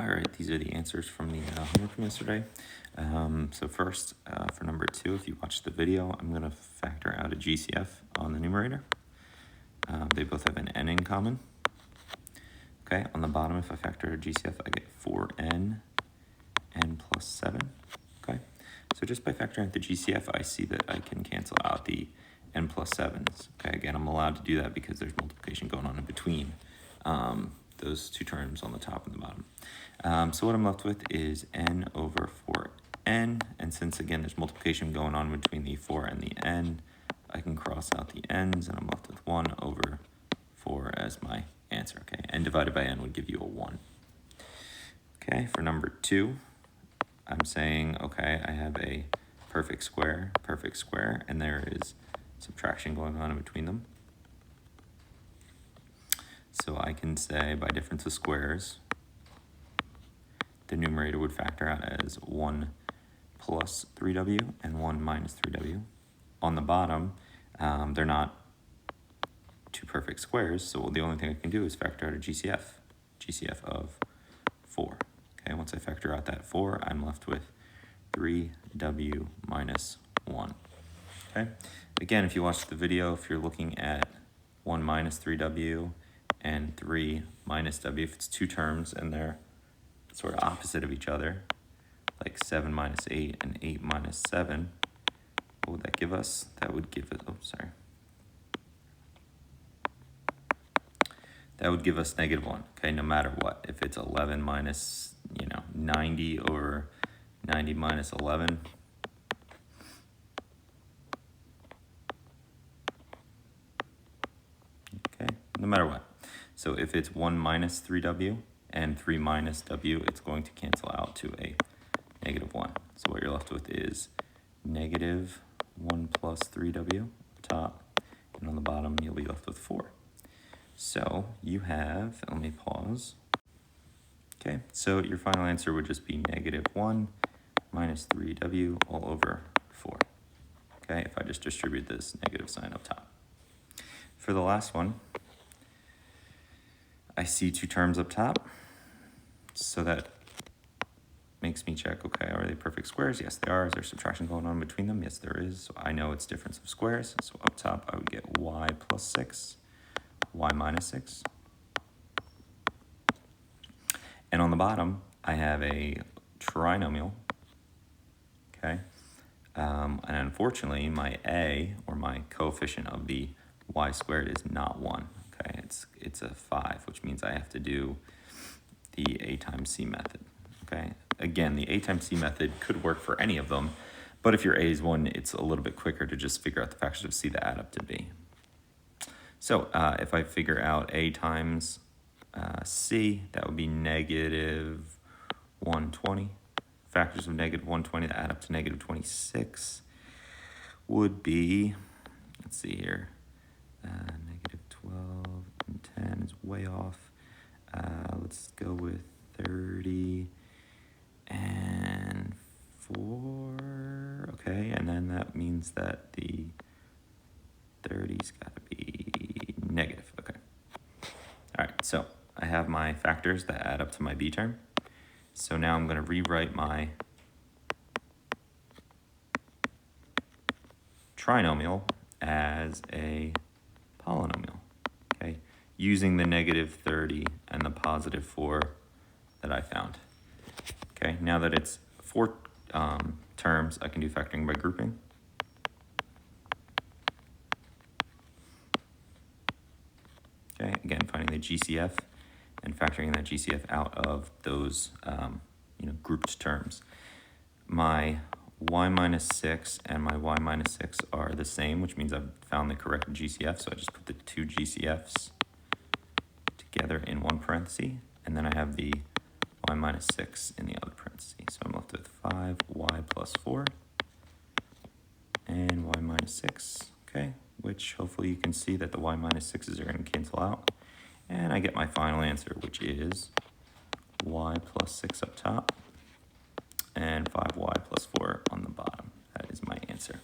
All right, these are the answers from the homework from yesterday. So first, for number 2, if you watched the video, I'm going to factor out a GCF on the numerator. They both have an n in common. Okay, on the bottom, if I factor a GCF, I get 4n, n plus 7. Okay, so just by factoring out the GCF, I see that I can cancel out the n plus 7s. Okay, again, I'm allowed to do that because there's multiplication going on in between those two terms on the top and the bottom. So what I'm left with is n over 4n, and since again there's multiplication going on between the 4 and the n, I can cross out the n's and I'm left with 1 over 4 as my answer. Okay, n divided by n would give you a 1. Okay, for number 2, I'm saying, okay, I have a perfect square, and there is subtraction going on in between them. So I can say by difference of squares, the numerator would factor out as 1 plus 3w and 1 minus 3w. On the bottom, they're not two perfect squares, so the only thing I can do is factor out a GCF of 4. Okay, once I factor out that 4, I'm left with 3w minus 1. Okay, again, if you watch the video, if you're looking at 1 minus 3w and 3 minus w, if it's two terms and they're sort of opposite of each other, like 7 minus 8 and 8 minus 7, what would that give us? That would give it, that would give us -1, okay, no matter what. If it's 11 minus, 90 or 90 minus 11, okay, no matter what. So if it's 1 minus 3w and 3 minus w, it's going to cancel out to a -1. So what you're left with is -1 plus 3w up top, and on the bottom you'll be left with 4. So you have, let me pause. Okay, so your final answer would just be -1 minus 3w all over 4. Okay, if I just distribute this negative sign up top. For the last one, I see two terms up top, so that makes me check, okay, are they perfect squares? Yes, they are. Is there subtraction going on between them? Yes, there is. So I know it's difference of squares. So up top, I would get y plus 6, y minus 6. And on the bottom, I have a trinomial, okay? And unfortunately, my a, or my coefficient of the y squared, is not 1. Okay, it's a 5, which means I have to do the a times c method. Okay, again, the a times c method could work for any of them, but if your a is 1, it's a little bit quicker to just figure out the factors of c that add up to b. So if I figure out a times c, that would be -120. Factors of -120 that add up to -26 would be, let's see here, -12 and 10 is way off. Let's go with 30 and 4. Okay, and then that means that the 30's got to be negative. Okay. All right, so I have my factors that add up to my b term. So now I'm going to rewrite my trinomial as a polynomial, okay, using the -30 and the +4 that I found. Okay, now that it's 4 terms, I can do factoring by grouping. Okay, again, finding the GCF and factoring that GCF out of those grouped terms. My y minus 6 and my y minus 6 are the same, which means I've found the correct GCF, so I just put the two GCFs together in one parenthesis, and then I have the y minus 6 in the other parenthesis. So I'm left with 5y plus 4 and y minus 6, okay, which hopefully you can see that the y minus 6's are going to cancel out. And I get my final answer, which is y plus 6 up top and 5y plus 4 on the bottom. That is my answer.